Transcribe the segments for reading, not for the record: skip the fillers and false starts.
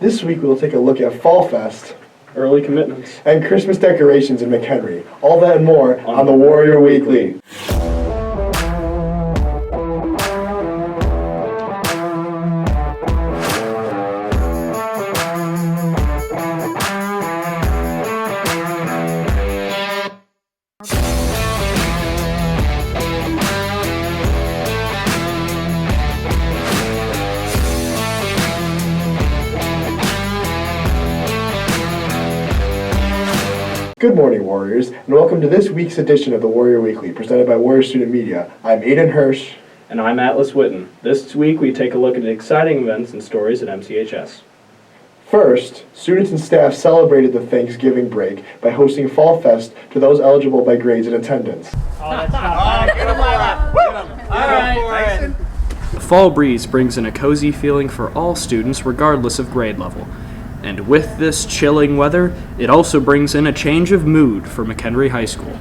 This week we'll take a look at Fall Fest, early commitments, and Christmas decorations in McHenry. All that and more on the Warrior Weekly. Good morning, Warriors, and welcome to this week's edition of the Warrior Weekly, presented by Warrior Student Media. I'm Aiden Hirsch. And I'm Atlas Witten. This week we take a look at exciting events and stories at MCHS. First, students and staff celebrated the Thanksgiving break by hosting Fall Fest to those eligible by grades and attendance. Oh, that's tough. Get him all right. The fall breeze brings in a cozy feeling for all students regardless of grade level. And with this chilling weather, it also brings in a change of mood for McHenry High School.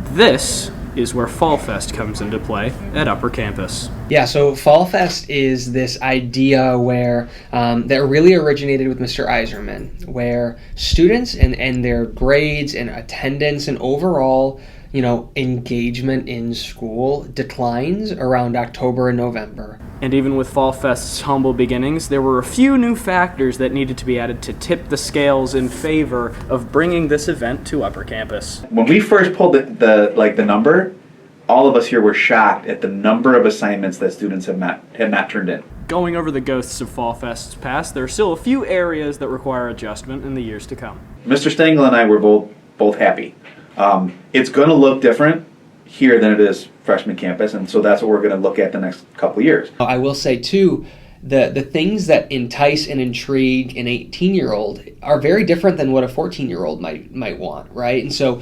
This is where Fall Fest comes into play at Upper Campus. Yeah, so Fall Fest is this idea where that really originated with Mr. Iserman, where students and their grades and attendance and overall, engagement in school declines around October and November. And even with Fall Fest's humble beginnings, there were a few new factors that needed to be added to tip the scales in favor of bringing this event to Upper Campus. When we first pulled the number, all of us here were shocked at the number of assignments that students had not turned in. Going over the ghosts of Fall Fest's past, there are still a few areas that require adjustment in the years to come. Mr. Stengel and I were both happy. It's going to look different here than it is freshman campus, and so that's what we're going to look at the next couple of years. I will say too, the things that entice and intrigue an 18-year-old are very different than what a 14-year-old might want, right? And so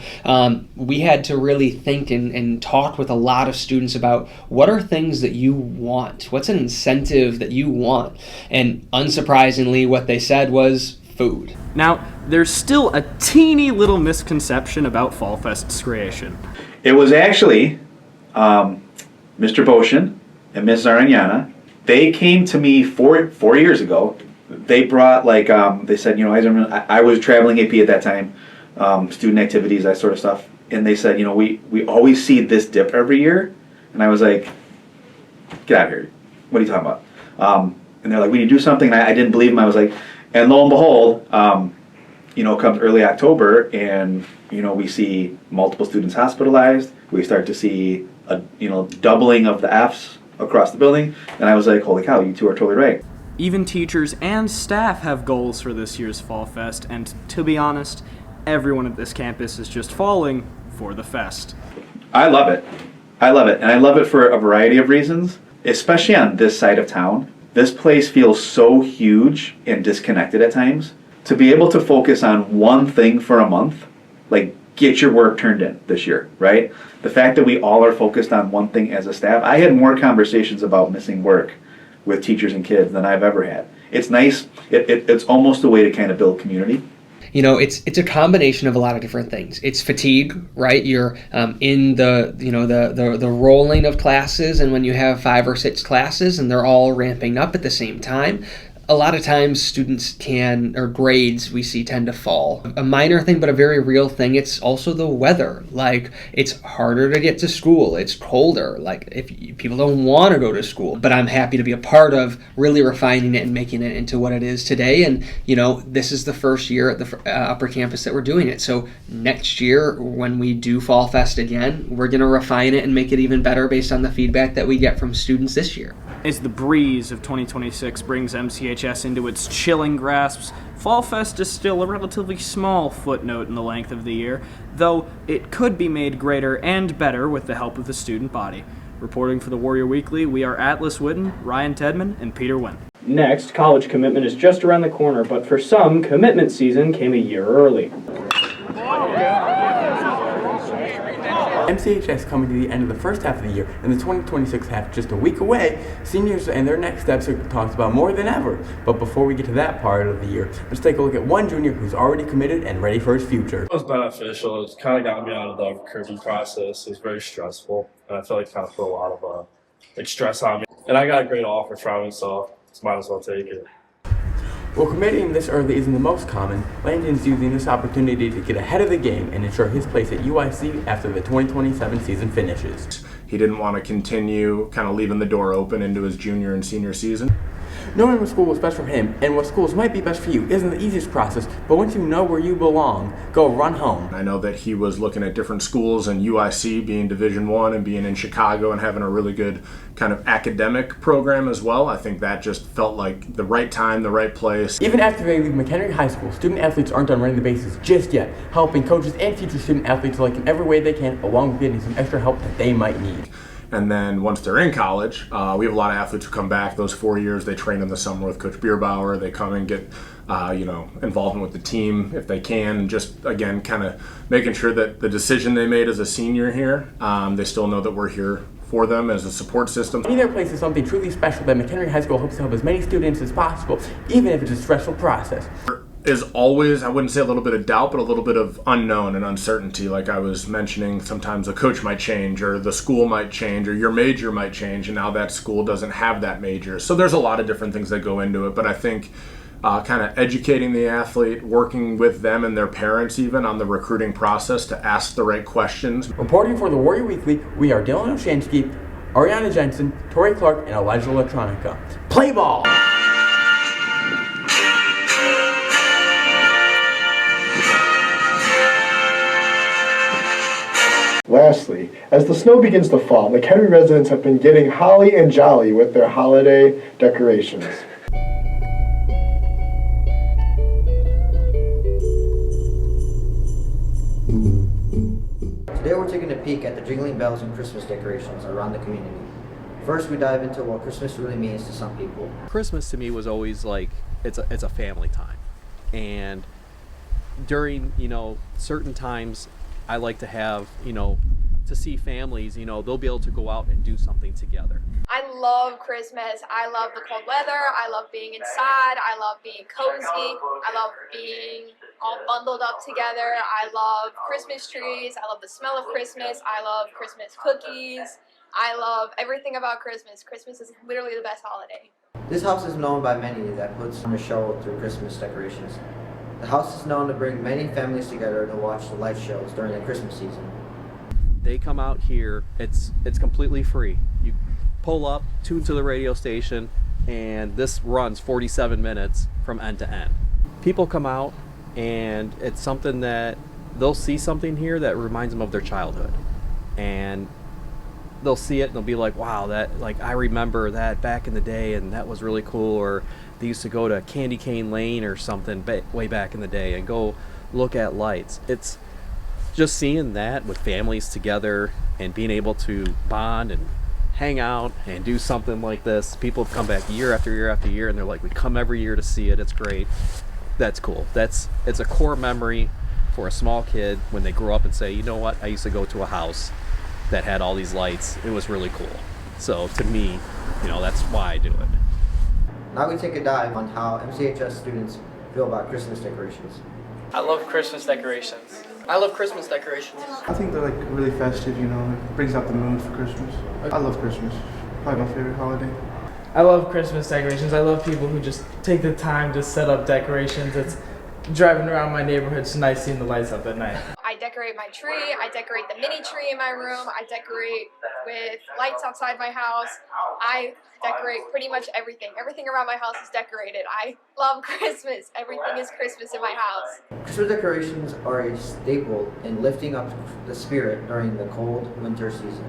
we had to really think and talk with a lot of students about what are things that you want, what's an incentive that you want, and unsurprisingly, what they said was food. Now, there's still a teeny little misconception about Fall Fest's creation. It was actually Mr. Boshin and Ms. Aranyana. They came to me four years ago. They brought they said, I was traveling AP at that time, student activities, that sort of stuff. And they said, we always see this dip every year. And I was like, get out of here. What are you talking about? And they're like, we need to do something. And I didn't believe them. I was like, and lo and behold, comes early October, and we see multiple students hospitalized. We start to see a doubling of the Fs across the building, and I was like, holy cow, you two are totally right. Even teachers and staff have goals for this year's Fall Fest, and to be honest, everyone at this campus is just falling for the fest. I love it, and I love it for a variety of reasons, especially on this side of town. This place feels so huge and disconnected at times. To be able to focus on one thing for a month, get your work turned in this year, right? The fact that we all are focused on one thing as a staff. I had more conversations about missing work with teachers and kids than I've ever had. It's nice. It's almost a way to kind of build community. It's a combination of a lot of different things. It's fatigue, right? You're in the rolling of classes, and when you have 5 or 6 classes and they're all ramping up at the same time, a lot of times students grades we see tend to fall. A minor thing, but a very real thing, it's also the weather. It's harder to get to school. It's colder. If people don't want to go to school. But I'm happy to be a part of really refining it and making it into what it is today. And, this is the first year at the Upper Campus that we're doing it. So next year, when we do Fall Fest again, we're going to refine it and make it even better based on the feedback that we get from students this year. As the breeze of 2026 brings MCHS into its chilling grasps, Fall Fest is still a relatively small footnote in the length of the year, though it could be made greater and better with the help of the student body. Reporting for the Warrior Weekly, we are Atlas Witten, Ryan Tedman, and Peter Wynn. Next, college commitment is just around the corner, but for some, commitment season came a year early. MCHS coming to the end of the first half of the year and the 2026 half just a week away, seniors and their next steps are talked about more than ever. But before we get to that part of the year, let's take a look at one junior who's already committed and ready for his future. It was beneficial. It kind of got me out of the recruiting process. It was very stressful, and I feel like it kind of put a lot of stress on me. And I got a great offer from him, so might as well take it. While committing this early isn't the most common, Landon's using this opportunity to get ahead of the game and ensure his place at UIC after the 2027 season finishes. He didn't want to continue kind of leaving the door open into his junior and senior season. Knowing what school was best for him and what schools might be best for you isn't the easiest process, but once you know where you belong, go run home. I know that he was looking at different schools, and UIC being Division I and being in Chicago and having a really good kind of academic program as well. I think that just felt like the right time, the right place. Even after they leave McHenry High School, student athletes aren't done running the bases just yet, helping coaches and future student athletes alike in every way they can, along with getting some extra help that they might need. And then once they're in college, we have a lot of athletes who come back those 4 years. They train in the summer with Coach Bierbauer. They come and get, involvement with the team if they can. And just, again, kind of making sure that the decision they made as a senior here, they still know that we're here for them as a support system. Finding their place is something truly special that McHenry High School hopes to help as many students as possible, even if it's a stressful process. Is always, I wouldn't say a little bit of doubt, but a little bit of unknown and uncertainty. Like I was mentioning, sometimes a coach might change, or the school might change, or your major might change, and now that school doesn't have that major. So there's a lot of different things that go into it, but I think kind of educating the athlete, working with them and their parents even on the recruiting process to ask the right questions. Reporting for the Warrior Weekly, we are Dylan Oshansky, Ariana Jensen, Tori Clark, and Elijah Electronica. Play ball! Lastly, as the snow begins to fall, McHenry residents have been getting holly and jolly with their holiday decorations. Today we're taking a peek at the jingling bells and Christmas decorations around the community. First, we dive into what Christmas really means to some people. Christmas to me was always like it's a family time, and during certain times I like to have to see families, they'll be able to go out and do something together. I love Christmas. I love the cold weather. I love being inside. I love being cozy. I love being all bundled up together. I love Christmas trees. I love the smell of Christmas. I love Christmas cookies. I love everything about Christmas. Christmas is literally the best holiday. This house is known by many that puts on a show through Christmas decorations. The house is known to bring many families together to watch the light shows during the Christmas season. They come out here, it's completely free. You pull up, tune to the radio station, and this runs 47 minutes from end to end. People come out, and it's something that they'll see something here that reminds them of their childhood. And they'll see it and they'll be like, wow, I remember that back in the day, and that was really cool. Or they used to go to Candy Cane Lane or something way back in the day and go look at lights. It's just seeing that with families together and being able to bond and hang out and do something like this. People come back year after year after year, and they're like, we come every year to see it. It's great. That's cool. It's a core memory for a small kid when they grow up and say, you know what, I used to go to a house that had all these lights. It was really cool. So to me, that's why I do it. Now we take a dive on how MCHS students feel about Christmas decorations. I love Christmas decorations. I love Christmas decorations. I think they're really festive, it brings out the mood for Christmas. I love Christmas. Probably my favorite holiday. I love Christmas decorations. I love people who just take the time to set up decorations. It's driving around my neighborhood. It's nice seeing the lights up at night. I decorate my tree. I decorate the mini tree in my room. I decorate with lights outside my house. I decorate pretty much everything. Everything around my house is decorated. I love Christmas. Everything is Christmas in my house. Christmas decorations are a staple in lifting up the spirit during the cold winter season.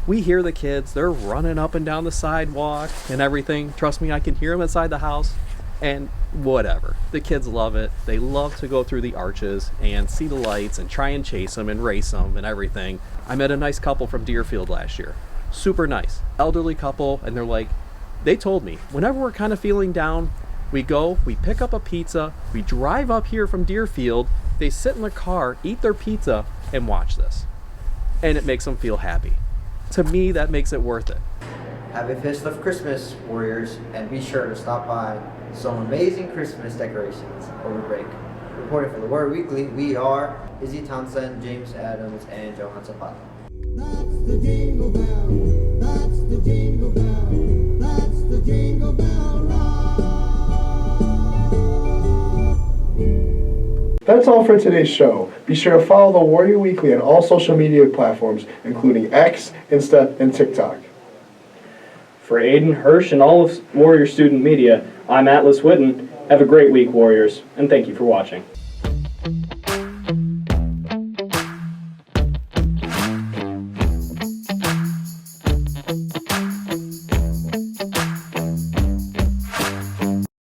We hear the kids, they're running up and down the sidewalk and everything. Trust me, I can hear them inside the house. And whatever. The kids love it. They love to go through the arches and see the lights and try and chase them and race them and everything. I met a nice couple from Deerfield last year. Super nice. Elderly couple, and they told me, whenever we're kind of feeling down, we pick up a pizza, we drive up here from Deerfield, they sit in their car, eat their pizza, and watch this. And it makes them feel happy. To me, that makes it worth it. Have a fist of Christmas, Warriors, and be sure to stop by some amazing Christmas decorations over break. Reporting for the Warrior Weekly, we are Izzy Townsend, James Adams, and Johan Zapata. That's the jingle bell, that's the jingle bell, that's the jingle bell rock. That's all for today's show. Be sure to follow the Warrior Weekly on all social media platforms, including X, Insta, and TikTok. For Aiden Hirsch and all of Warrior Student Media, I'm Atlas Whitten. Have a great week, Warriors, and thank you for watching.